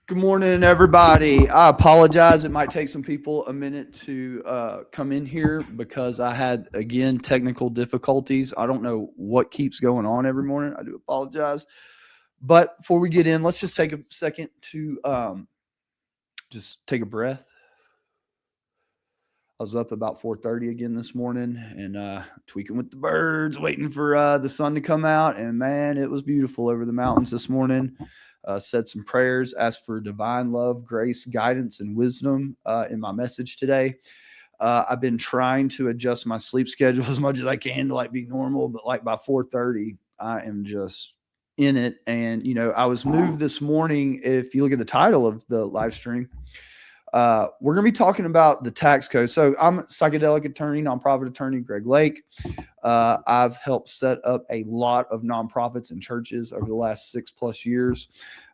Good morning, everybody. I apologize. It might take some people a minute to come in here because I had, again, technical difficulties. I don't know what keeps going on every morning. I do apologize. But before we get in, let's just take a second to just take a breath. I was up about 4:30 again this morning and tweaking with the birds, waiting for the sun to come out. And man, it was beautiful over the mountains this morning. Said some prayers, asked for divine love, grace, guidance, and wisdom in my message today. I've been trying to adjust my sleep schedule as much as I can to like be normal, but like by 4:30, I am just in it. And I was moved this morning. If you look at the title of the live stream, we're going to be talking about the tax code. So I'm a psychedelic attorney, nonprofit attorney, Greg Lake. I've helped set up a lot of nonprofits and churches over the last 6+ years.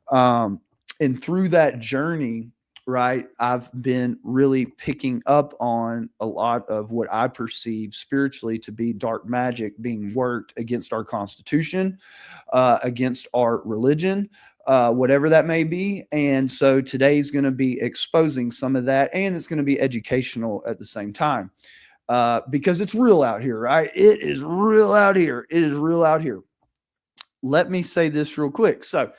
And through that journey, right, I've been really picking up on a lot of what I perceive spiritually to be dark magic being worked against our Constitution, against our religion, whatever that may be. And so today's going to be exposing some of that, and it's going to be educational at the same time, because it's real out here, right? It is real out here. It is real out here. Let me say this real quick. So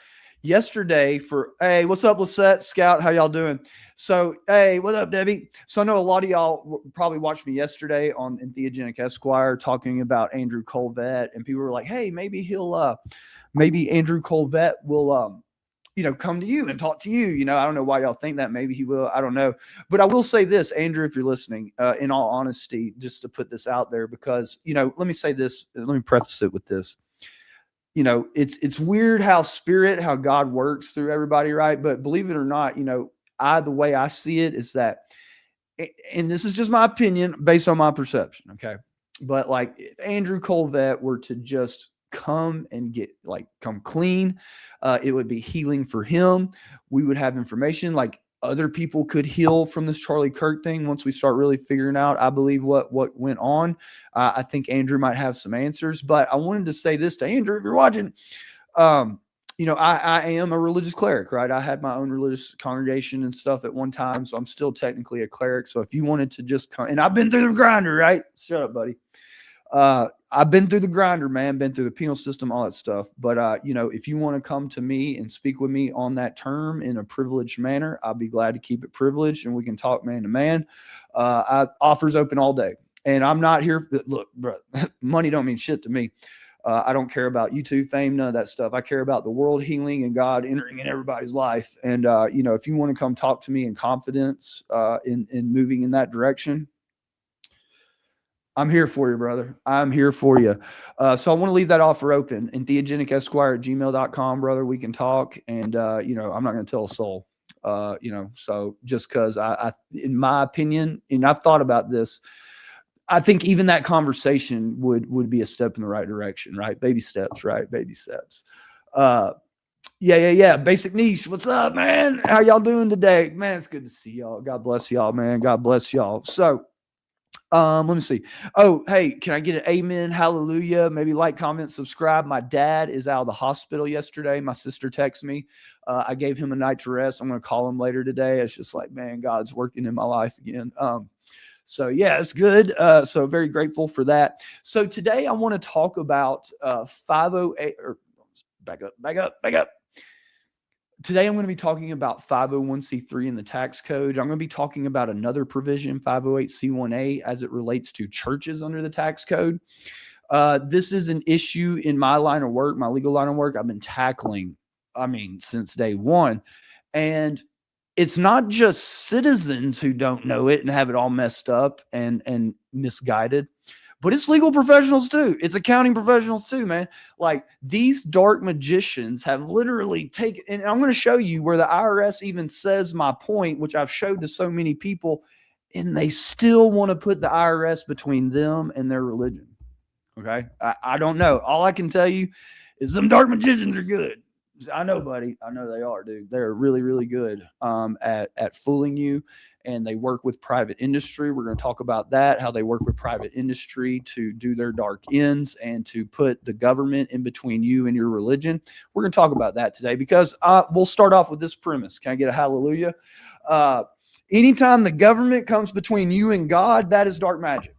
yesterday hey, what's up, Lisette, Scout? How y'all doing? So, hey, what up, Debbie? So I know a lot of y'all probably watched me yesterday on Entheogenic Esquire talking about Andrew Colvett, and people were like, hey, maybe maybe Andrew Colvett will, come to you and talk to you. I don't know why y'all think that. Maybe he will. I don't know. But I will say this, Andrew, if you're listening, in all honesty, just to put this out there, because, let me say this, let me preface it with this. It's weird how God works through everybody, right? But believe it or not, the way I see it is that, and this is just my opinion based on my perception, okay? But like if Andrew Colvett were to just come clean, it would be healing for him. We would have information like other people could heal from this Charlie Kirk thing once we start really figuring out, I believe, what went on. I think Andrew might have some answers, but I wanted to say this to Andrew, if you're watching. I am a religious cleric, right? I had my own religious congregation and stuff at one time, so I'm still technically a cleric. So if you wanted to just come, and I've been through the grinder, right? Shut up, buddy. I've been through the grinder, man, been through the penal system, all that stuff. But, if you want to come to me and speak with me on that term in a privileged manner, I'll be glad to keep it privileged and we can talk man to man. Offers open all day. And I'm not here. Look, bro, money don't mean shit to me. I don't care about YouTube fame, none of that stuff. I care about the world healing and God entering in everybody's life. And, if you want to come talk to me in confidence, in moving in that direction, I'm here for you, brother. I'm here for you. So I want to leave that offer open. EntheogenicsEsquire@gmail.com, brother. We can talk. And, I'm not going to tell a soul, so just because I, in my opinion, and I've thought about this, I think even that conversation would be a step in the right direction, right? Baby steps, right? Baby steps. Yeah. Basic Niche. What's up, man? How y'all doing today? Man, it's good to see y'all. God bless y'all, man. God bless y'all. So, let me see. Oh, hey, can I get an amen? Hallelujah. Maybe like, comment, subscribe. My dad is out of the hospital yesterday. My sister texted me. I gave him a night to rest. I'm going to call him later today. It's just like, man, God's working in my life again. So yeah, it's good. So very grateful for that. So today I want to talk about 508 or back up. Today, I'm going to be talking about 501c3 in the tax code. I'm going to be talking about another provision, 508c1a, as it relates to churches under the tax code. This is an issue in my line of work, my legal line of work, I've been tackling, since day one. And it's not just citizens who don't know it and have it all messed up and misguided, but it's legal professionals too. It's accounting professionals too, man. Like these dark magicians have literally taken, and I'm going to show you where the IRS even says my point, which I've showed to so many people, and they still want to put the IRS between them and their religion. Okay. I don't know. All I can tell you is them dark magicians are good. I know, buddy. I know they are, dude. They're really, really good at fooling you and they work with private industry. We're going to talk about that, how they work with private industry to do their dark ends and to put the government in between you and your religion. We're going to talk about that today because we'll start off with this premise. Can I get a hallelujah? Anytime the government comes between you and God, that is dark magic.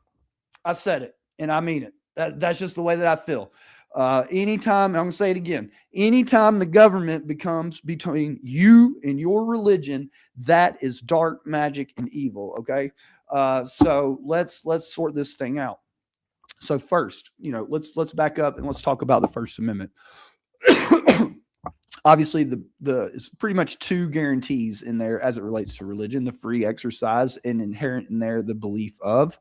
I said it and I mean it. That's just the way that I feel. Anytime, I'm going to say it again, anytime the government becomes between you and your religion, that is dark magic and evil. Okay. So let's sort this thing out. So first, let's back up and let's talk about the First Amendment. Obviously, it's pretty much two guarantees in there as it relates to religion: the free exercise, and inherent in there the belief of.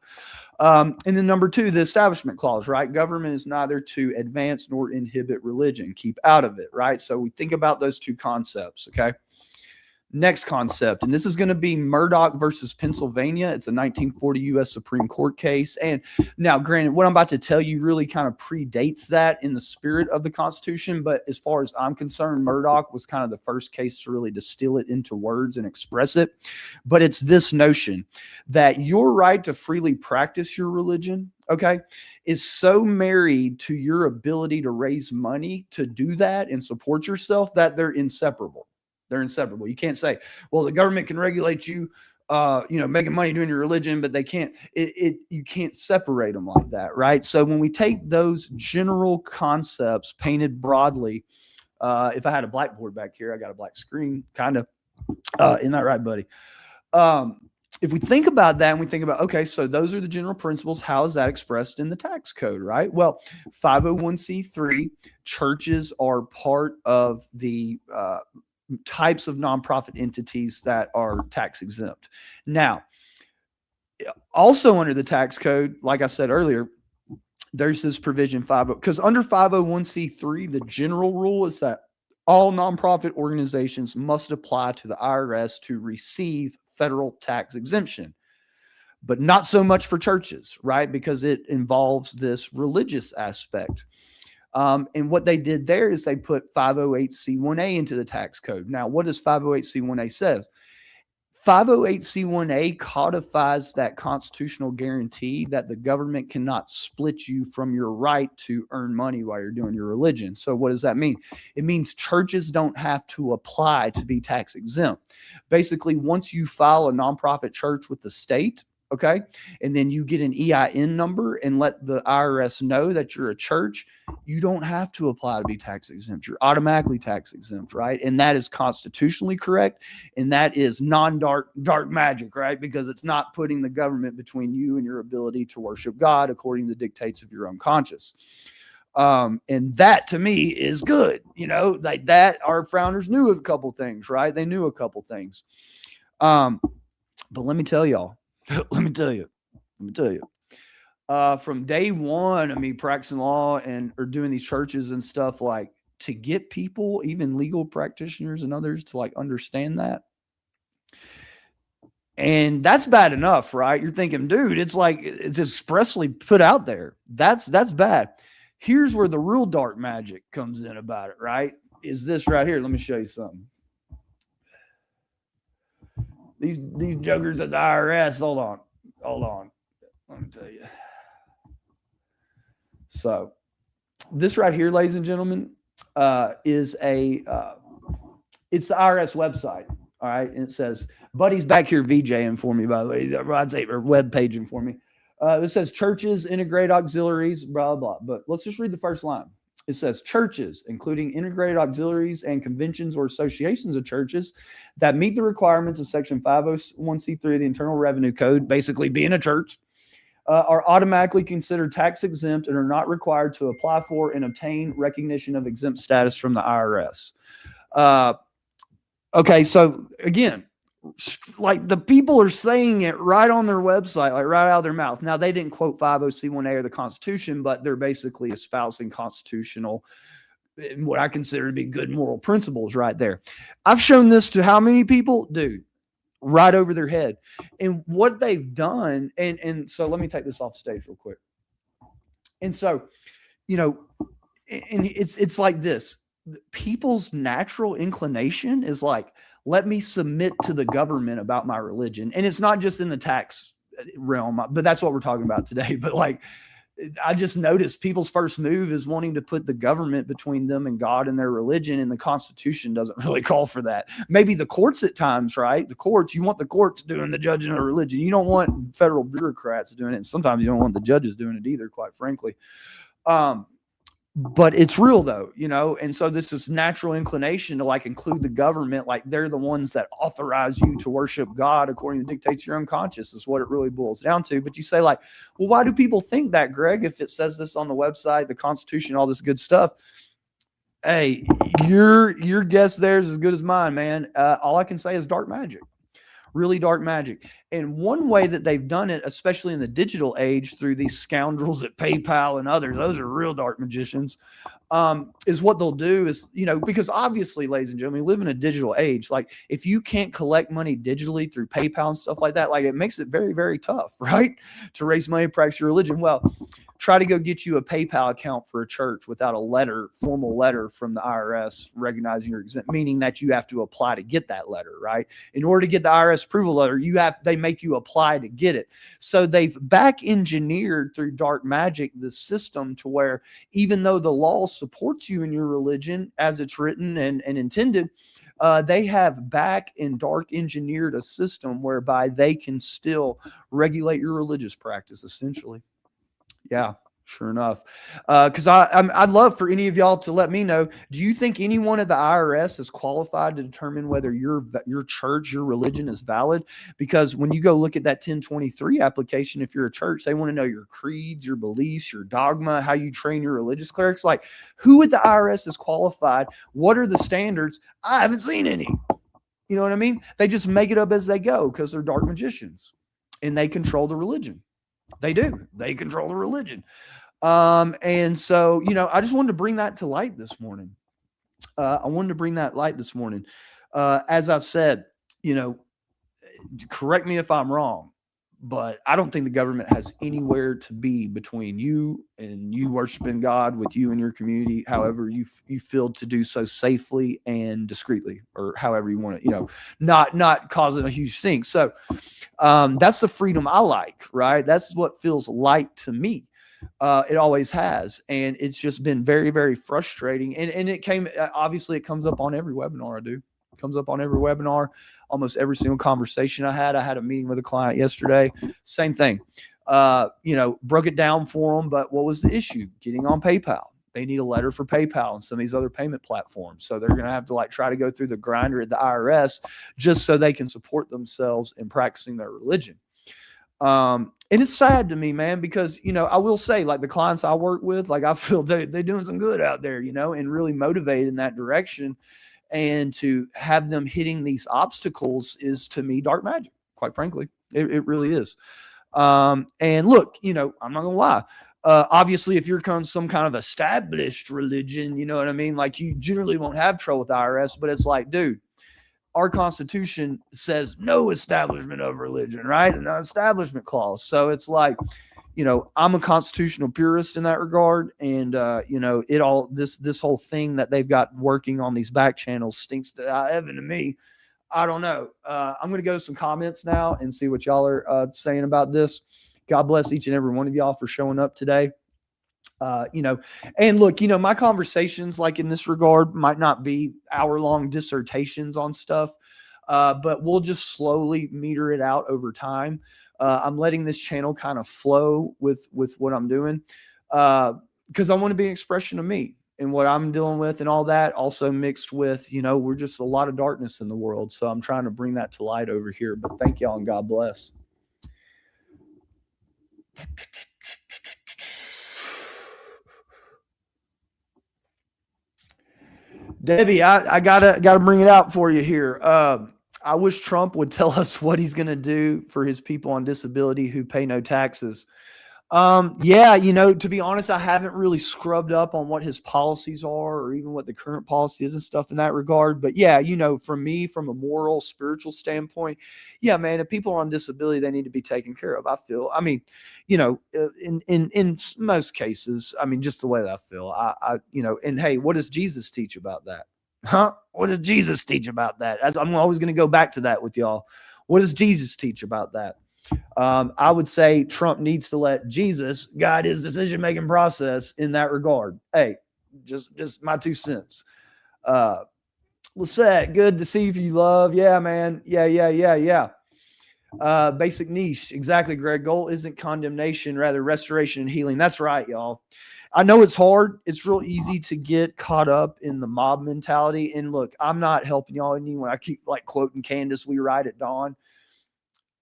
And then number two, the Establishment Clause, right? Government is neither to advance nor inhibit religion. Keep out of it, right? So we think about those two concepts, okay? Next concept, and this is going to be Murdoch versus Pennsylvania. It's a 1940 U.S. Supreme Court case. And now, granted, what I'm about to tell you really kind of predates that in the spirit of the Constitution. But as far as I'm concerned, Murdoch was kind of the first case to really distill it into words and express it. But it's this notion that your right to freely practice your religion, okay, is so married to your ability to raise money to do that and support yourself that they're inseparable. They're inseparable. You can't say, well, the government can regulate you, making money doing your religion, but they can't, you can't separate them like that. Right. So when we take those general concepts painted broadly, if I had a blackboard back here, I got a black screen kind of, isn't that right, buddy? If we think about that and we think about, okay, so those are the general principles. How is that expressed in the tax code, right? Well, 501c3 churches are part of the, types of nonprofit entities that are tax exempt. Now, also under the tax code, like I said earlier, there's this provision because under 501c3, the general rule is that all nonprofit organizations must apply to the IRS to receive federal tax exemption, but not so much for churches, right? Because it involves this religious aspect. And what they did there is they put 508c1a into the tax code. Now, what does 508c1a says? 508c1a codifies that constitutional guarantee that the government cannot split you from your right to earn money while you're doing your religion. So what does that mean? It means churches don't have to apply to be tax exempt. Basically, once you file a nonprofit church with the state, okay, and then you get an EIN number and let the IRS know that you're a church, you don't have to apply to be tax exempt. You're automatically tax exempt, right? And that is constitutionally correct. And that is dark magic, right? Because it's not putting the government between you and your ability to worship God according to the dictates of your own conscience. And that to me is good. Like that, our founders knew a couple things, right? They knew a couple things. But let me tell y'all, from day one of me practicing law or doing these churches and stuff, like to get people, even legal practitioners and others, to like understand that. And that's bad enough, right? You're thinking, dude, it's like it's expressly put out there. That's bad. Here's where the real dark magic comes in about it, right? Is this right here. Let me show you something. These jokers at the IRS, hold on. Let me tell you. So this right here, ladies and gentlemen, is it's the IRS website. All right. And it says, Buddy's back here VJing for me, by the way. I'd say, or web paging for me. It says churches, integrate auxiliaries, blah, blah. But let's just read the first line. It says churches, including integrated auxiliaries and conventions or associations of churches that meet the requirements of Section 501c3 of the Internal Revenue Code, basically being a church, are automatically considered tax exempt and are not required to apply for and obtain recognition of exempt status from the IRS. Okay, so again, like the people are saying it right on their website, like right out of their mouth. Now, they didn't quote 501c1a or the Constitution, but they're basically espousing constitutional, what I consider to be good moral principles right there. I've shown this to how many people? Dude, right over their head. And what they've done, and so let me take this off stage real quick. And so, and it's like this. People's natural inclination is like, let me submit to the government about my religion. And it's not just in the tax realm, but that's what we're talking about today. But like, I just noticed people's first move is wanting to put the government between them and God and their religion, and the Constitution doesn't really call for that. Maybe the courts at times, right? The courts, you want the courts doing the judging of religion. You don't want federal bureaucrats doing it. And sometimes you don't want the judges doing it either, quite frankly. But it's real though, and so this is natural inclination to like include the government, like they're the ones that authorize you to worship God according to the dictates of your own conscience is what it really boils down to. But you say like, well, why do people think that, Greg, if it says this on the website, the Constitution, all this good stuff? Hey, your guess there is as good as mine, man. All I can say is dark magic. Really dark magic. And one way that they've done it, especially in the digital age through these scoundrels at PayPal and others, those are real dark magicians, is what they'll do is, because obviously, ladies and gentlemen, we live in a digital age. Like if you can't collect money digitally through PayPal and stuff like that, like it makes it very, very tough, right? To raise money, practice your religion. Well, try to go get you a PayPal account for a church without a formal letter from the IRS recognizing you're exempt, meaning that you have to apply to get that letter, right? In order to get the IRS approval letter, they make you apply to get it. So they've back engineered through dark magic the system to where even though the law supports you in your religion as it's written and intended, they have back and dark engineered a system whereby they can still regulate your religious practice, essentially. Yeah, sure enough. Because I'd love for any of y'all to let me know, do you think anyone at the IRS is qualified to determine whether your church, your religion is valid? Because when you go look at that 1023 application, if you're a church, they want to know your creeds, your beliefs, your dogma, how you train your religious clerics. Like, who at the IRS is qualified? What are the standards? I haven't seen any. You know what I mean? They just make it up as they go because they're dark magicians and they control the religion. They do. They control the religion. And so, I just wanted to bring that to light this morning. As I've said, correct me if I'm wrong, but I don't think the government has anywhere to be between you and you worshiping God with you and your community, however you feel to do so safely and discreetly, or however you want to, not causing a huge stink. So that's the freedom I like, right? That's what feels light to me. It always has. And it's just been very, very frustrating. And it obviously it comes up on every webinar I do. It comes up on every webinar, almost every single conversation I had. I had a meeting with a client yesterday. Same thing. Broke it down for them. But what was the issue? Getting on PayPal. They need a letter for PayPal and some of these other payment platforms. So they're going to have to try to go through the grinder at the IRS just so they can support themselves in practicing their religion. And it's sad to me, man, because, I will say, the clients I work with, I feel they're doing some good out there, and really motivated in that direction. And to have them hitting these obstacles is, to me, dark magic, quite frankly. It really is. And look, I'm not going to lie. Obviously, if you're some kind of established religion, you know what I mean? You generally won't have trouble with the IRS, but it's dude, our Constitution says no establishment of religion, right? And the establishment clause. So it's I'm a constitutional purist in that regard. And, this whole thing that they've got working on these back channels stinks to heaven to me. I don't know. I'm going to go to some comments now and see what y'all are saying about this. God bless each and every one of y'all for showing up today. And look, my conversations in this regard might not be hour-long dissertations on stuff, but we'll just slowly meter it out over time. I'm letting this channel kind of flow with what I'm doing, because I want to be an expression of me and what I'm dealing with and all that, also mixed with, we're just a lot of darkness in the world. So I'm trying to bring that to light over here, but thank y'all and God bless. Debbie, I gotta bring it out for you here. I wish Trump would tell us what he's going to do for his people on disability who pay no taxes. To be honest, I haven't really scrubbed up on what his policies are or even what the current policy is and stuff in that regard. But yeah, for me, from a moral, spiritual standpoint, yeah, man, if people are on disability, they need to be taken care of. I feel, in most cases, just the way that I feel, and hey, what does Jesus teach about that? Huh? What does Jesus teach about that? I'm always going to go back to that with y'all. What does Jesus teach about that? I would say Trump needs to let Jesus guide his decision-making process in that regard. Hey, just my 2 cents. Lisette, good to see you, love. Yeah, man. Yeah. Basic niche. Exactly, Greg. Goal isn't condemnation, rather restoration and healing. That's right, y'all. I know it's hard. It's real easy to get caught up in the mob mentality. And look, I'm not helping y'all any when I keep like quoting Candace, we ride at dawn.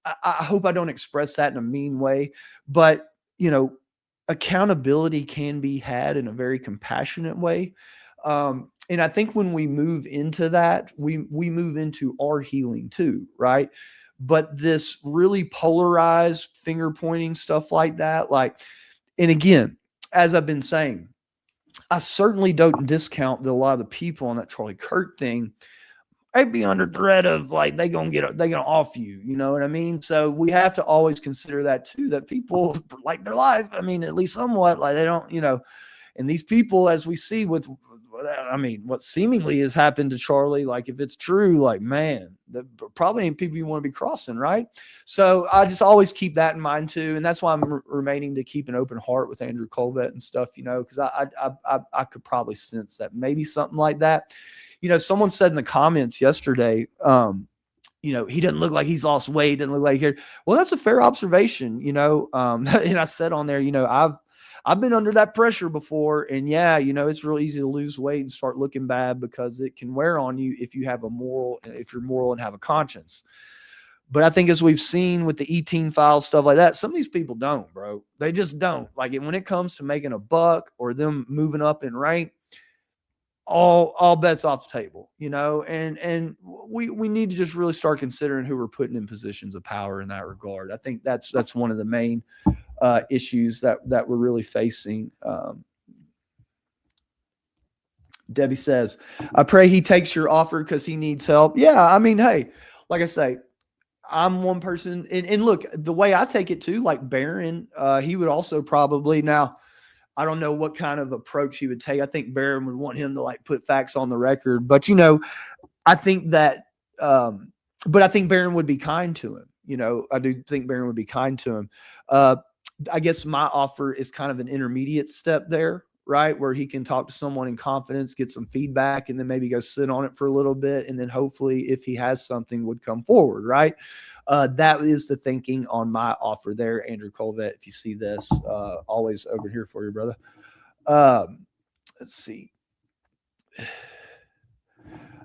I hope I don't express that in a mean way, but accountability can be had in a very compassionate way. And I think when we move into that, we move into our healing too, right? But this really polarized finger pointing stuff like that, and again, as I've been saying, I certainly don't discount that a lot of the people on that Charlie Kirk thing might be under threat of they gonna off you. You know what I mean? So we have to always consider that too, that people like their life. I mean, at least somewhat, like they don't, and these people, as we see with, what seemingly has happened to Charlie, like if it's true, like, man, that probably ain't people you want to be crossing, right? So I just always keep that in mind too. And that's why I'm remaining to keep an open heart with Andrew Colvett and stuff, because I could probably sense that maybe something like that. Someone said in the comments yesterday, he doesn't look like he's lost weight, doesn't look like here. Well, that's a fair observation, and I said on there, I've been under that pressure before, and yeah, it's real easy to lose weight and start looking bad because it can wear on you if you're moral and have a conscience. But I think as we've seen with the E-Team files, stuff like that, some of these people don't, bro. They just don't. Like when it comes to making a buck or them moving up in rank, all bets off the table, and we need to just really start considering who we're putting in positions of power in that regard. I think that's one of the main issues that we're really facing. Debbie says, I pray he takes your offer because he needs help. Yeah, I mean, hey, like I say, I'm one person, and look, the way I take it too, like Barron, he would also probably now. I don't know what kind of approach he would take. I think Barron would want him to put facts on the record, but I think that, but I think Barron would be kind to him. I do think Barron would be kind to him. I guess my offer is kind of an intermediate step there, right? Where he can talk to someone in confidence, get some feedback, and then maybe go sit on it for a little bit. And then hopefully if he has something would come forward, right? That is the thinking on my offer there, Andrew Colvett. If you see this, always over here for you, brother. Let's see.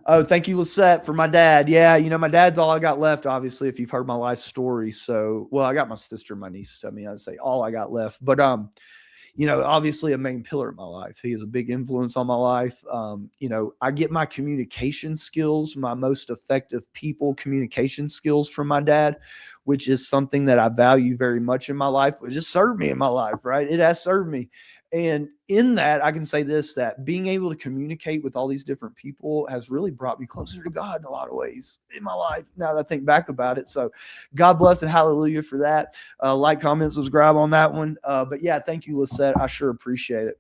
Oh, thank you, Lisette, for my dad. Yeah, my dad's all I got left, obviously, if you've heard my life story. So, well, I got my sister and my niece. I mean, I'd say all I got left. But obviously a main pillar of my life. He is a big influence on my life. I get my communication skills, my most effective people communication skills from my dad, which is something that I value very much in my life, which has served me in my life, right? It has served me. And in that, I can say this, that being able to communicate with all these different people has really brought me closer to God in a lot of ways in my life, now that I think back about it. So God bless and hallelujah for that. Like, comment, subscribe on that one. But yeah, thank you, Lisette. I sure appreciate it.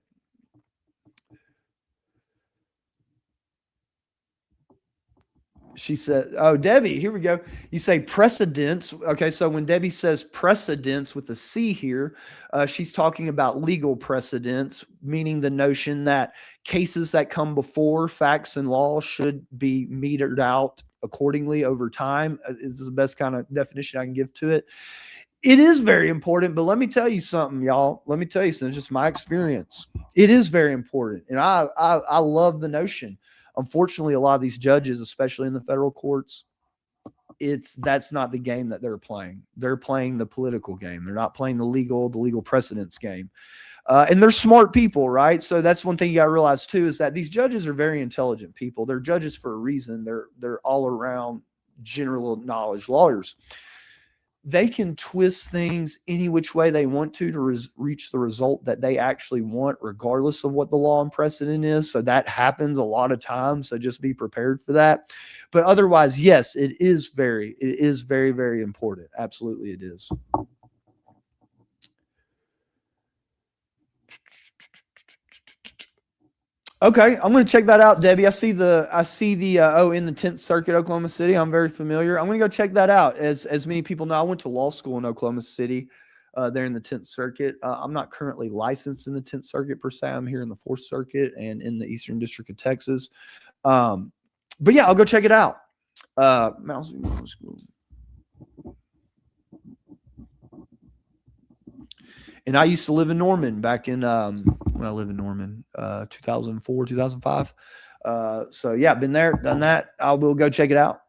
She said, oh, Debbie, here we go. You say precedents. Okay, so when Debbie says precedents with a C here, she's talking about legal precedents, meaning the notion that cases that come before facts and law should be metered out accordingly over time. Is the best kind of definition I can give to it. It is very important, but let me tell you something, y'all. Let me tell you something. It's just my experience. It is very important, and I love the notion. Unfortunately, a lot of these judges, especially in the federal courts, that's not the game that they're playing. They're playing the political game. They're not playing the legal precedence game. And they're smart people, right? So that's one thing you got to realize too, is that these judges are very intelligent people. They're judges for a reason. They're all around general knowledge lawyers. They can twist things any which way they want to reach the result that they actually want, regardless of what the law and precedent is. So that happens a lot of times. So just be prepared for that. But otherwise, yes, it is very, very important. Absolutely, it is. Okay, I'm going to check that out, Debbie. I see the in the 10th Circuit, Oklahoma City. I'm very familiar. I'm going to go check that out. As many people know, I went to law school in Oklahoma City, there in the 10th Circuit. I'm not currently licensed in the 10th Circuit per se. I'm here in the 4th Circuit and in the Eastern District of Texas. Um, but yeah, I'll go check it out. Mouse School. And I used to live in Norman back in when I live in Norman, 2004, 2005. So yeah, been there, done that. I will go check it out.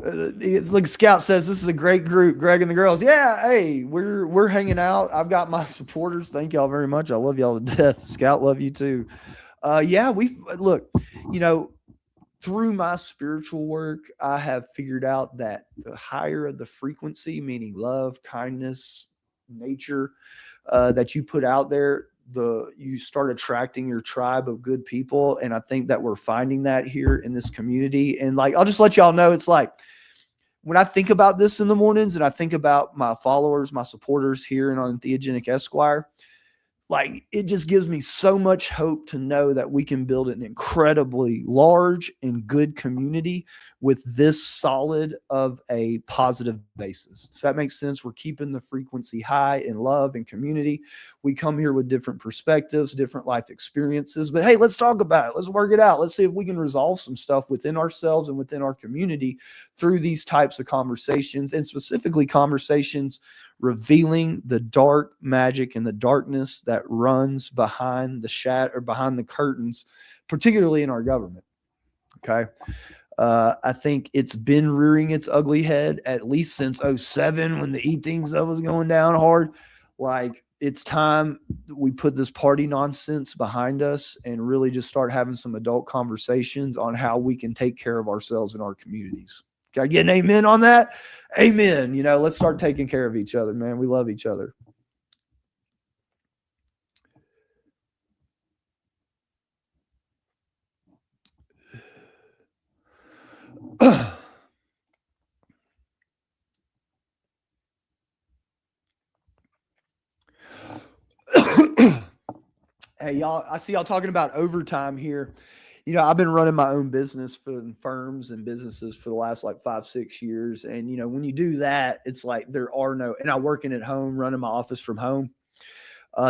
It's like Scout says, this is a great group, Greg and the girls. Yeah, hey, we're hanging out. I've got my supporters. Thank y'all very much. I love y'all to death. Scout, love you too. Yeah, we look, you know, through my spiritual work, I have figured out that the higher the frequency, meaning love, kindness, nature, that you put out there, the you start attracting your tribe of good people. And I think that we're finding that here in this community. And like, I'll just let y'all know, it's like when I think about this in the mornings and I think about my followers, my supporters here and on Theogenic Esquire, like it just gives me so much hope to know that we can build an incredibly large and good community with this solid of a positive basis. Does that make sense? We're keeping the frequency high in love and community. We come here with different perspectives, different life experiences, but hey, let's talk about it. Let's work it out. Let's see if we can resolve some stuff within ourselves and within our community through these types of conversations, and specifically conversations revealing the dark magic and the darkness that runs behind the or behind the curtains, particularly in our government. Okay. I think it's been rearing its ugly head at least since '07 when the E-Team stuff was going down hard. Like it's time we put this party nonsense behind us and really just start having some adult conversations on how we can take care of ourselves and our communities. Can I get an amen on that? Amen. You know, let's start taking care of each other, man. We love each other. Hey, y'all, I see y'all talking about overtime here. You know, I've been running my own business for firms and businesses for the last like 5, 6 years. And, you know, when you do that, it's like there are no, and I working at home, running my office from home.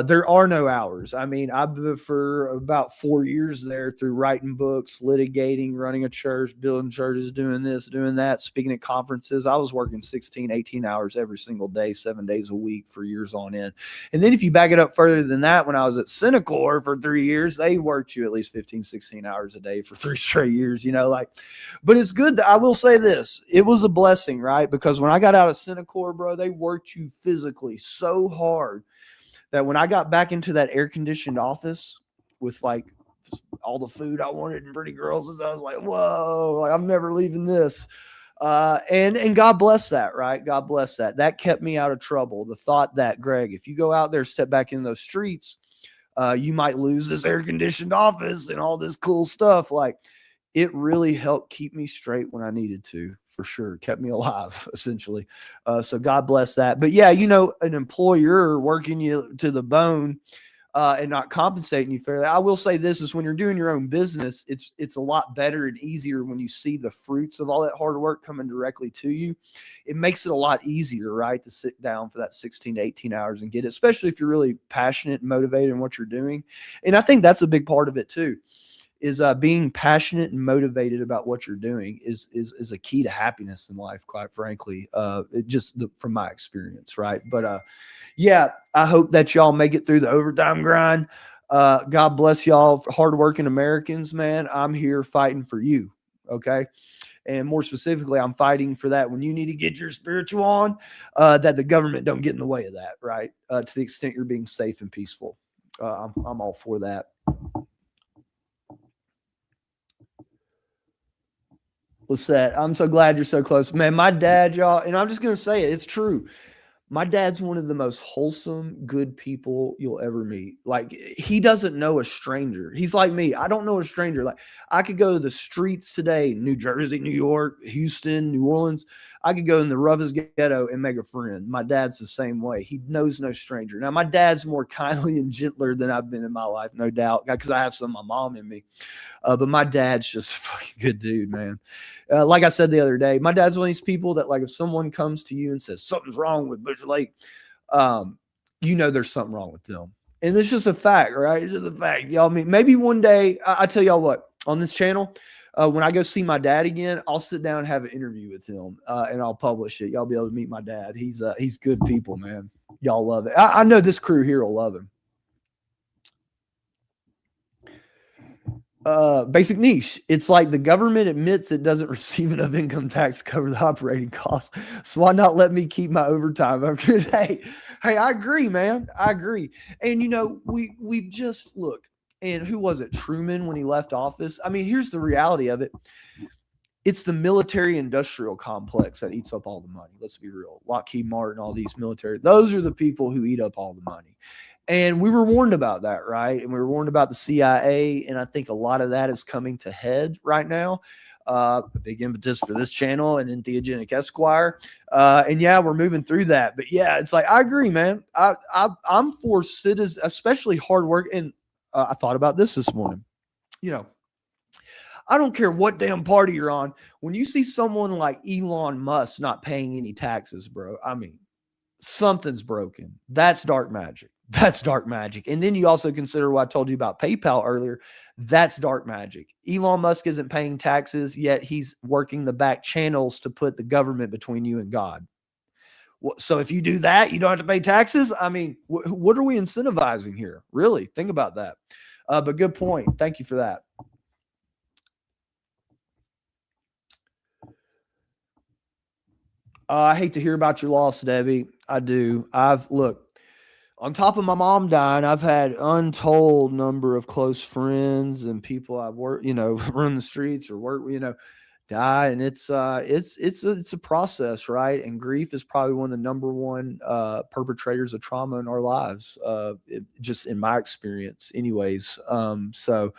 There are no hours. I mean, I've been for about 4 years there through writing books, litigating, running a church, building churches, doing this, doing that, speaking at conferences. I was working 16, 18 hours every single day, 7 days a week for years on end. And then if you back it up further than that, when I was at Synacor for 3 years, they worked you at least 15, 16 hours a day for 3 straight years, you know, like, but it's good that I will say this. It was a blessing, right? Because when I got out of Synacor, bro, they worked you physically so hard that when I got back into that air conditioned office with like all the food I wanted and pretty girls, I was like, whoa, like I'm never leaving this. And God bless that, right? God bless that. That kept me out of trouble. The thought that, Greg, if you go out there, step back in those streets, you might lose this air conditioned office and all this cool stuff. Like it really helped keep me straight when I needed to, for sure. Kept me alive, essentially. So God bless that. But yeah, you know, an employer working you to the bone and not compensating you fairly. I will say this is when you're doing your own business, it's a lot better and easier when you see the fruits of all that hard work coming directly to you. It makes it a lot easier, right, to sit down for that 16 to 18 hours and get it, especially if you're really passionate and motivated in what you're doing. And I think that's a big part of it too. Is being passionate and motivated about what you're doing is a key to happiness in life, quite frankly. From my experience, right? But yeah, I hope that y'all make it through the overtime grind. God bless y'all, hardworking Americans, man. I'm here fighting for you, okay? And more specifically, I'm fighting for that when you need to get your spiritual on, that the government don't get in the way of that, right? To the extent you're being safe and peaceful. I'm all for that. Lisette, I'm so glad you're so close. Man, my dad, y'all, and I'm just going to say it, it's true. My dad's one of the most wholesome, good people you'll ever meet. Like, he doesn't know a stranger. He's like me. I don't know a stranger. Like, I could go to the streets today, New Jersey, New York, Houston, New Orleans. I could go in the roughest ghetto and make a friend. My dad's the same way. He knows no stranger. Now, my dad's more kindly and gentler than I've been in my life, no doubt, because I have some of my mom in me. But my dad's just a fucking good dude, man. Like I said the other day, my dad's one of these people that, like, if someone comes to you and says something's wrong with Butcher Lake, there's something wrong with them. And it's just a fact, right? It's just a fact. Y'all, maybe one day, I tell y'all what, on this channel, when I go see my dad again, I'll sit down and have an interview with him, and I'll publish it. Y'all be able to meet my dad. He's good people, man. Y'all love it. I know this crew here will love him. Basic niche. It's like the government admits it doesn't receive enough income tax to cover the operating costs. So why not let me keep my overtime every day? Hey, I agree, man. I agree. And we've just look, and who was it? Truman when he left office. I mean, here's the reality of it. It's the military industrial complex that eats up all the money. Let's be real. Lockheed Martin, all these military, those are the people who eat up all the money. And we were warned about that, right? And we were warned about the CIA. And I think a lot of that is coming to head right now. A big impetus for this channel and Entheogenic Esquire. And yeah, we're moving through that. But yeah, it's like, I agree, man. I'm for citizens, especially hard work. And I thought about this morning. I don't care what damn party you're on. When you see someone like Elon Musk not paying any taxes, bro, I mean, something's broken. That's dark magic. That's dark magic. And then you also consider what I told you about PayPal earlier. That's dark magic. Elon Musk isn't paying taxes, yet he's working the back channels to put the government between you and God. So if you do that, you don't have to pay taxes. I mean, what are we incentivizing here? Really, think about that. But good point. Thank you for that. I hate to hear about your loss, Debbie. I do. On top of my mom dying, I've had untold number of close friends and people I've worked, run the streets or work, die. And it's a process, right? And grief is probably one of the number one perpetrators of trauma in our lives, just in my experience anyways. But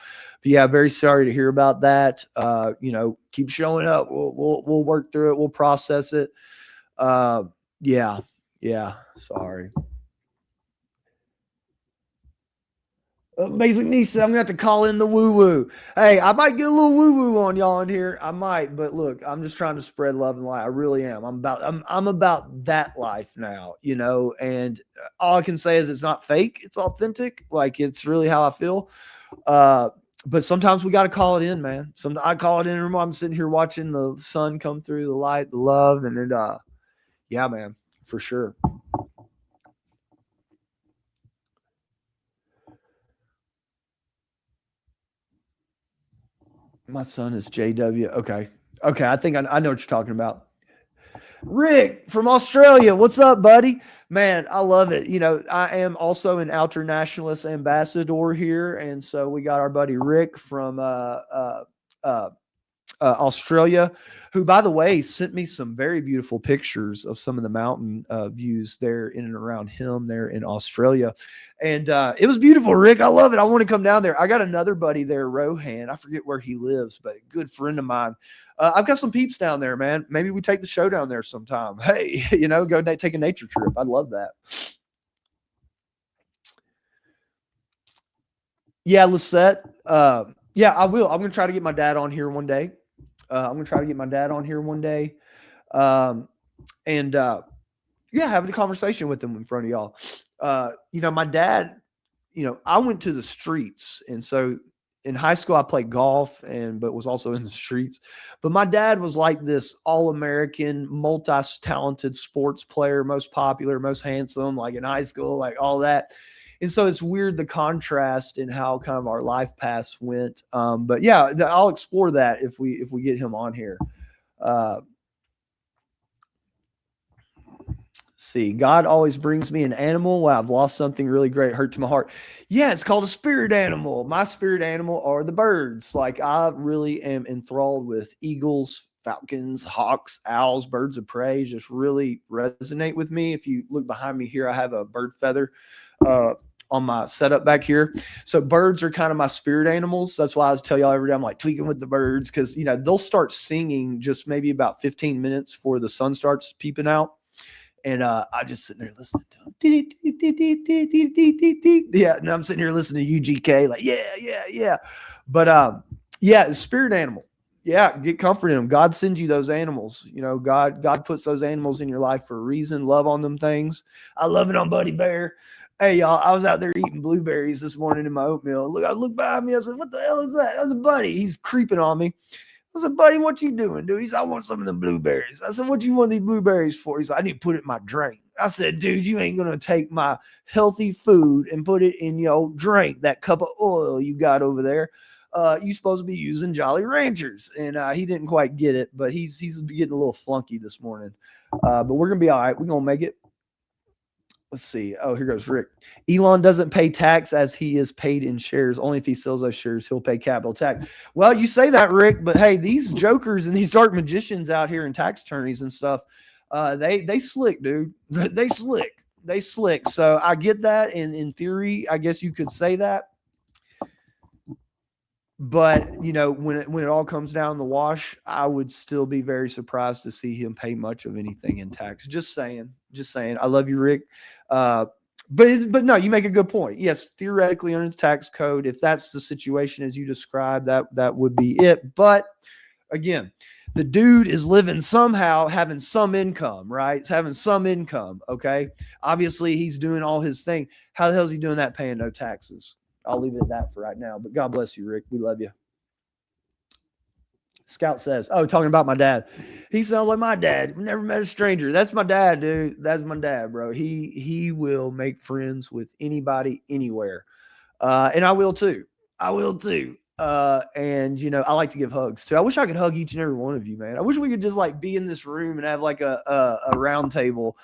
yeah, very sorry to hear about that. Keep showing up. We'll work through it. We'll process it. Yeah. Sorry. Basic niche said, I'm gonna have to call in the woo woo. Hey, I might get a little woo woo on y'all in here. I might, but look, I'm just trying to spread love and light. I really am. I'm about that life now, and all I can say is it's not fake, it's authentic. Like, it's really how I feel. But sometimes we got to call it in, man. I call it in. Remember, I'm sitting here watching the sun come through, the light, the love, and it, yeah, man, for sure. My son is JW. Okay. I think I know what you're talking about. Rick from Australia. What's up, buddy? Man, I love it. I am also an Outernationalist ambassador here. And so we got our buddy Rick from Australia, who, by the way, sent me some very beautiful pictures of some of the mountain views there in and around him there in Australia. And it was beautiful, Rick. I love it. I want to come down there. I got another buddy there, Rohan. I forget where he lives, but a good friend of mine. I've got some peeps down there, man. Maybe we take the show down there sometime. Hey, go take a nature trip. I'd love that. Yeah, Lisette. Yeah, I will. I'm going to try to get my dad on here one day. And having a conversation with him in front of y'all. My dad, I went to the streets, and so in high school I played golf but was also in the streets. But my dad was like this all-American, multi-talented sports player, most popular, most handsome, like in high school, like all that. And so it's weird, the contrast in how kind of our life paths went. But yeah, I'll explore that if we get him on here. See, God always brings me an animal when I've lost something really great, hurt to my heart. Yeah, it's called a spirit animal. My spirit animal are the birds. Like, I really am enthralled with eagles, falcons, hawks, owls, birds of prey just really resonate with me. If you look behind me here, I have a bird feather on my setup back here. So birds are kind of my spirit animals. That's why I tell y'all every day I'm like tweaking with the birds, because they'll start singing just maybe about 15 minutes before the sun starts peeping out. And I just sitting there listening to them. Yeah, and I'm sitting here listening to UGK, like, yeah. But yeah, spirit animal. Yeah, get comfort in them. God sends you those animals. God puts those animals in your life for a reason. Love on them things. I love it on Buddy Bear. Hey, y'all, I was out there eating blueberries this morning in my oatmeal. I looked behind me. I said, what the hell is that? That was a buddy. He's creeping on me. I said, buddy, what you doing, dude? He said, I want some of them blueberries. I said, what you want these blueberries for? He said, I need to put it in my drink. I said, dude, you ain't going to take my healthy food and put it in your drink, that cup of oil you got over there. You supposed to be using Jolly Ranchers. And he didn't quite get it, but he's getting a little flunky this morning. But we're going to be all right. We're going to make it. Let's see. Oh, here goes Rick. Elon doesn't pay tax as he is paid in shares. Only if he sells those shares, he'll pay capital tax. Well, you say that, Rick, but hey, these jokers and these dark magicians out here and tax attorneys and stuff, they slick, dude. They slick. So I get that. And in theory, I guess you could say that. But, when it all comes down the wash, I would still be very surprised to see him pay much of anything in tax. Just saying. I love you, Rick. But no, you make a good point. Yes, theoretically under the tax code, if that's the situation as you described, that would be it. But again, the dude is living somehow, having some income, right? He's having some income. Okay. Obviously he's doing all his thing. How the hell is he doing that paying no taxes? I'll leave it at that for right now, but God bless you, Rick. We love you. Scout says, oh, talking about my dad. He sounds like my dad. Never met a stranger. That's my dad, dude. That's my dad, bro. He will make friends with anybody, anywhere. And I will too. And I like to give hugs too. I wish I could hug each and every one of you, man. I wish we could just like be in this room and have like a round table.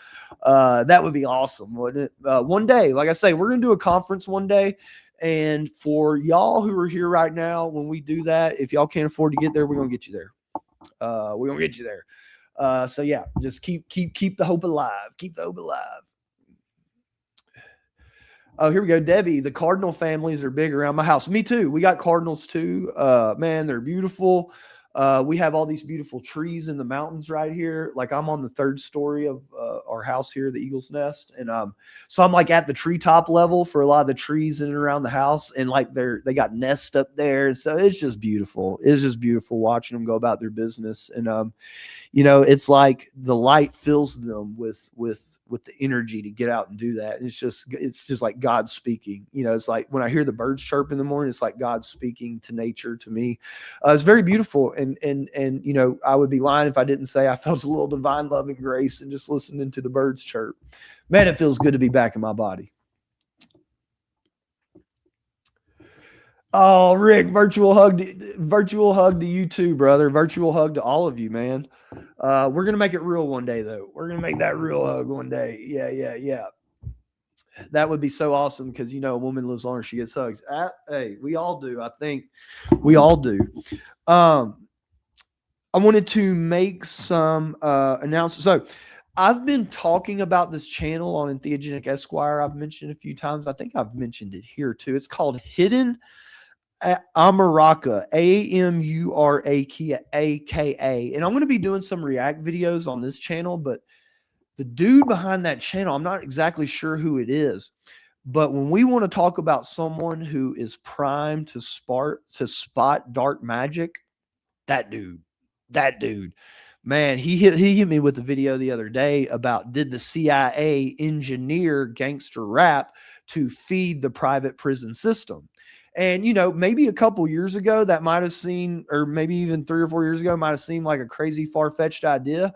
That would be awesome, wouldn't it? One day, like I say, we're going to do a conference one day. And for y'all who are here right now, when we do that, if y'all can't afford to get there, we're going to get you there. So yeah, just keep the hope alive. Keep the hope alive. Oh, here we go. Debbie, the Cardinal families are big around my house. Me too. We got Cardinals too. Man, they're beautiful. We have all these beautiful trees in the mountains right here. Like I'm on the third story of our house here, the Eagle's Nest. And so I'm like at the treetop level for a lot of the trees in and around the house. And like they got nests up there. So it's just beautiful. It's just beautiful watching them go about their business. And, it's like the light fills them with the energy to get out and do that. And it's just like God speaking. It's like when I hear the birds chirp in the morning, it's like God speaking to nature, to me. It's very beautiful. And I would be lying if I didn't say I felt a little divine love and grace and just listening to the birds chirp. Man, it feels good to be back in my body. Oh, Rick, virtual hug to you too, brother. Virtual hug to all of you, man. We're going to make it real one day, though. We're going to make that real hug one day. Yeah. That would be so awesome because, a woman lives longer, she gets hugs. Hey, we all do. I think we all do. I wanted to make some announcements. So I've been talking about this channel on Entheogenic Esquire. I've mentioned a few times. I think I've mentioned it here too. It's called Hidden Amuraka, Amuraka. And I'm going to be doing some React videos on this channel, but the dude behind that channel, I'm not exactly sure who it is. But when we want to talk about someone who is primed to spot dark magic, that dude, man, he hit me with a video the other day about did the CIA engineer gangster rap to feed the private prison system? And, maybe a couple years ago that might have seemed, or maybe even 3 or 4 years ago, might have seemed like a crazy far-fetched idea.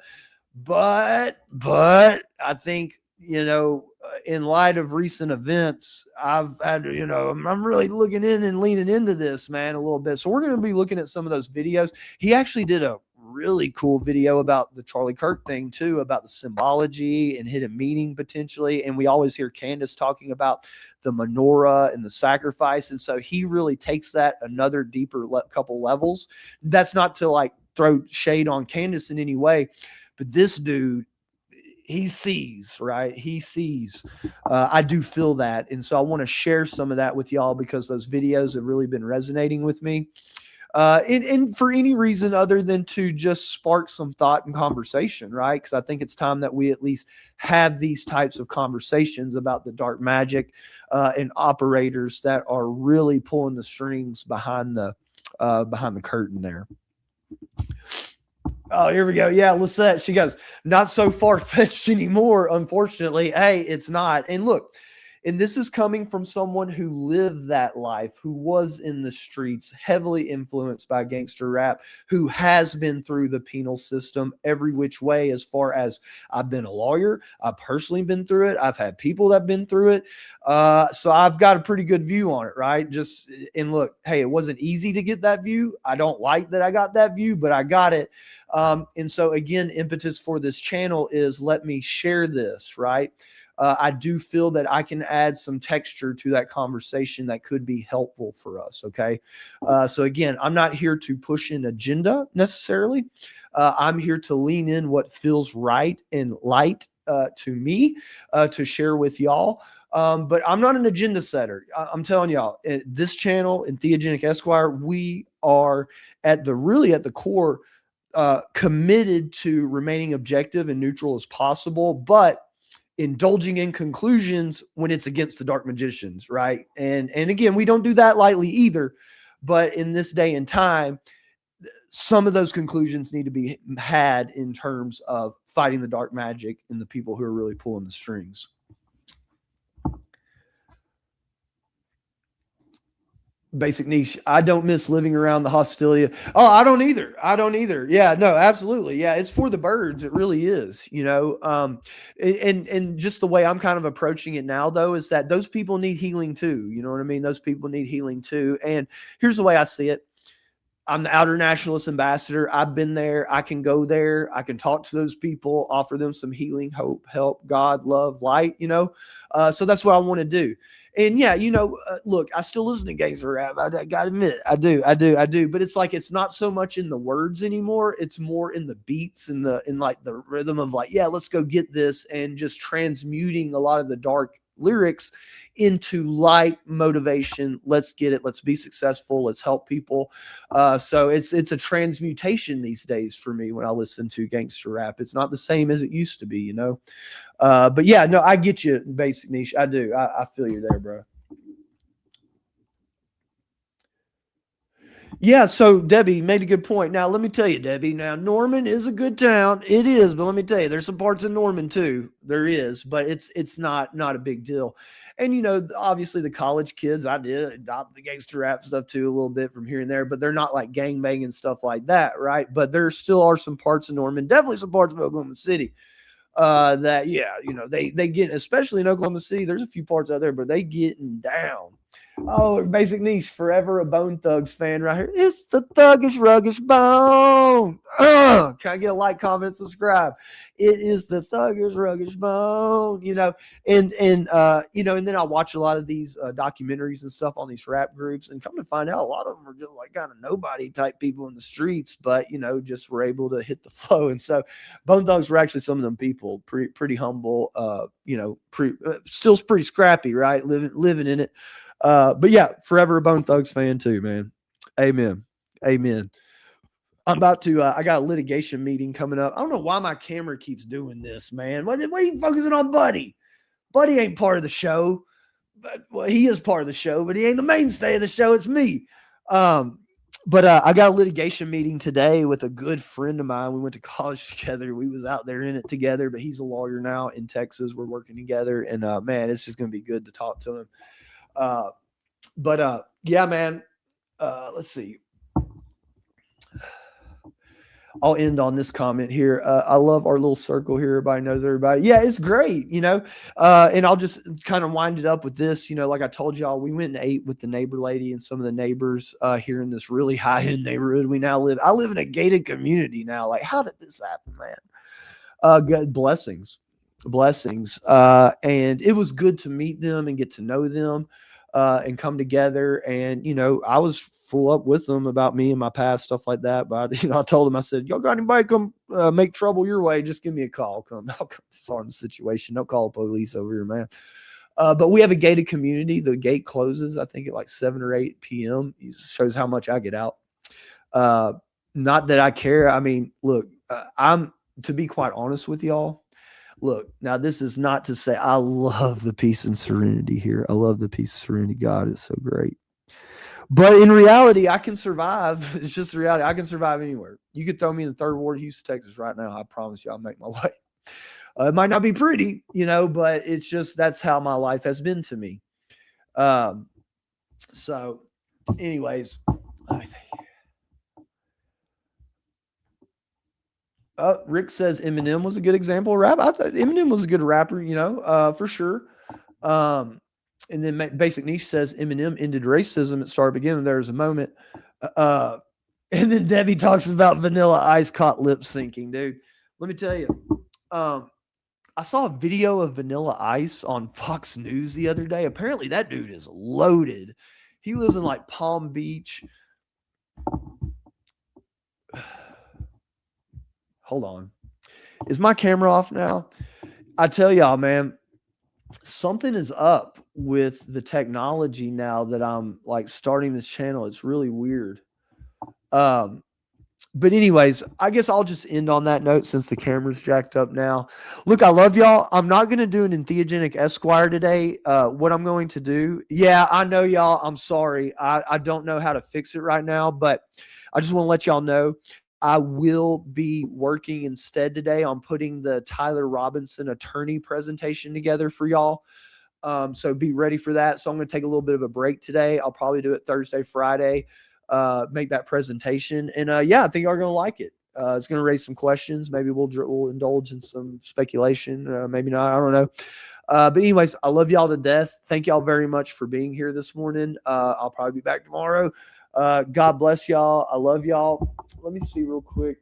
But I think, in light of recent events, I've had, I'm really looking in and leaning into this, man, a little bit. So we're going to be looking at some of those videos. He actually did a really cool video about the Charlie Kirk thing too, about the symbology and hidden meaning potentially. And we always hear Candace talking about the menorah and the sacrifice. And so he really takes that another deeper couple levels. That's not to like throw shade on Candace in any way, but this dude, he sees, right? He sees. I do feel that. And so I want to share some of that with y'all because those videos have really been resonating with me. And for any reason other than to just spark some thought and conversation, right? Because I think it's time that we at least have these types of conversations about the dark magic and operators that are really pulling the strings behind the curtain there. Oh, here we go. Yeah, Lisette, she goes, not so far-fetched anymore, unfortunately. Hey, it's not. And look, and this is coming from someone who lived that life, who was in the streets, heavily influenced by gangster rap, who has been through the penal system every which way. As far as I've been a lawyer, I've personally been through it. I've had people that have been through it. So I've got a pretty good view on it, right? And look, hey, it wasn't easy to get that view. I don't like that I got that view, but I got it. And so again, impetus for this channel is let me share this, right? I do feel that I can add some texture to that conversation that could be helpful for us. Okay. So again, I'm not here to push an agenda necessarily. I'm here to lean in what feels right and light to me to share with y'all. But I'm not an agenda setter. I'm telling y'all, this channel and Theogenic Esquire, we are at the core committed to remaining objective and neutral as possible, but indulging in conclusions when it's against the dark magicians, right? And again, we don't do that lightly either, but in this day and time, some of those conclusions need to be had in terms of fighting the dark magic and the people who are really pulling the strings. Basic Niche, I don't miss living around the hostility. Oh, I don't either. Yeah, no, absolutely. Yeah, it's for the birds. It really is, and just the way I'm kind of approaching it now, though, is that those people need healing too. You know what I mean? Those people need healing too. And here's the way I see it. I'm the Outer Nationalist ambassador. I've been there. I can go there. I can talk to those people, offer them some healing, hope, help, God, love, light, So that's what I want to do. And yeah, look, I still listen to gangster rap. I got to admit, I do. But it's like, it's not so much in the words anymore. It's more in the beats and in like the rhythm of like, yeah, let's go get this, and just transmuting a lot of the dark lyrics into light motivation. Let's get it. Let's be successful. Let's help people. So it's a transmutation these days for me when I listen to gangster rap. It's not the same as it used to be, But yeah, no, I get you, Basic Niche. I do. I feel you there, bro. Yeah, so Debbie made a good point. Now, let me tell you, Debbie, now Norman is a good town. It is, but let me tell you, there's some parts of Norman too. There is, but it's not a big deal. And obviously the college kids, I did adopt the gangster rap stuff too a little bit from here and there, but they're not like gang banging stuff like that, right? But there still are some parts of Norman, definitely some parts of Oklahoma City that, yeah, they get, especially in Oklahoma City, there's a few parts out there, but they getting down. Oh, Basic Niche, forever a Bone Thugs fan right here. It's the Thuggish Ruggish Bone. Can I get a like, comment, subscribe? It is the Thuggish Ruggish Bone, and then I watch a lot of these documentaries and stuff on these rap groups, and come to find out a lot of them are just like kind of nobody type people in the streets, but just were able to hit the flow. And so Bone Thugs were actually some of them people, pretty humble, still pretty scrappy, right? Living in it. But yeah, forever a Bone Thugs fan too, man. Amen. I'm about to, I got a litigation meeting coming up. I don't know why my camera keeps doing this, man. Why are you focusing on Buddy? Buddy ain't part of the show, but well, he is part of the show, but he ain't the mainstay of the show. It's me. But I got a litigation meeting today with a good friend of mine. We went to college together. We was out there in it together, but he's a lawyer now in Texas. We're working together, and man, it's just going to be good to talk to him. Yeah, man, let's see. I'll end on this comment here. I love our little circle here. Everybody knows everybody. Yeah, it's great, and I'll just kind of wind it up with this, like I told y'all, we went and ate with the neighbor lady and some of the neighbors here in this really high-end neighborhood we now live. I live in a gated community now. Like, how did this happen, man? Good blessings. And it was good to meet them and get to know them. and come together. And, I was full up with them about me and my past, stuff like that. But, I told them, I said, y'all got anybody come make trouble your way? Just give me a call. I'll come start the situation. Don't call the police over here, man. But we have a gated community. The gate closes, I think, at like 7 or 8 p.m. It shows how much I get out. Not that I care. I mean, look, to be quite honest with y'all, look, now this is not to say I love the peace and serenity here. I love the peace and serenity. God is so great. But in reality, I can survive. It's just the reality. I can survive anywhere. You could throw me in the third ward of Houston, Texas right now. I promise you I'll make my way. It might not be pretty, but it's just that's how my life has been to me. So anyways, let me think. Rick says Eminem was a good example of rap. I thought Eminem was a good rapper, for sure. And then Basic Niche says Eminem ended racism. It started beginning. There was a moment. And then Debbie talks about Vanilla Ice caught lip syncing, dude. Let me tell you. I saw a video of Vanilla Ice on Fox News the other day. Apparently that dude is loaded. He lives in like Palm Beach. Hold on. Is my camera off now? I tell y'all, man, something is up with the technology now that I'm like starting this channel. It's really weird. But anyways, I guess I'll just end on that note since the camera's jacked up now. Look, I love y'all. I'm not going to do an Entheogenic Esquire today. What I'm going to do, I know y'all, I'm sorry. I don't know how to fix it right now, but I just want to let y'all know I will be working instead today on putting the Tyler Robinson attorney presentation together for y'all. So be ready for that. So I'm going to take a little bit of a break today. I'll probably do it Thursday, Friday, make that presentation. And I think you're going to like it. It's going to raise some questions. Maybe we'll indulge in some speculation. Maybe not. I don't know. But anyways, I love y'all to death. Thank y'all very much for being here this morning. I'll probably be back tomorrow. God bless y'all. I love y'all. Let me see real quick.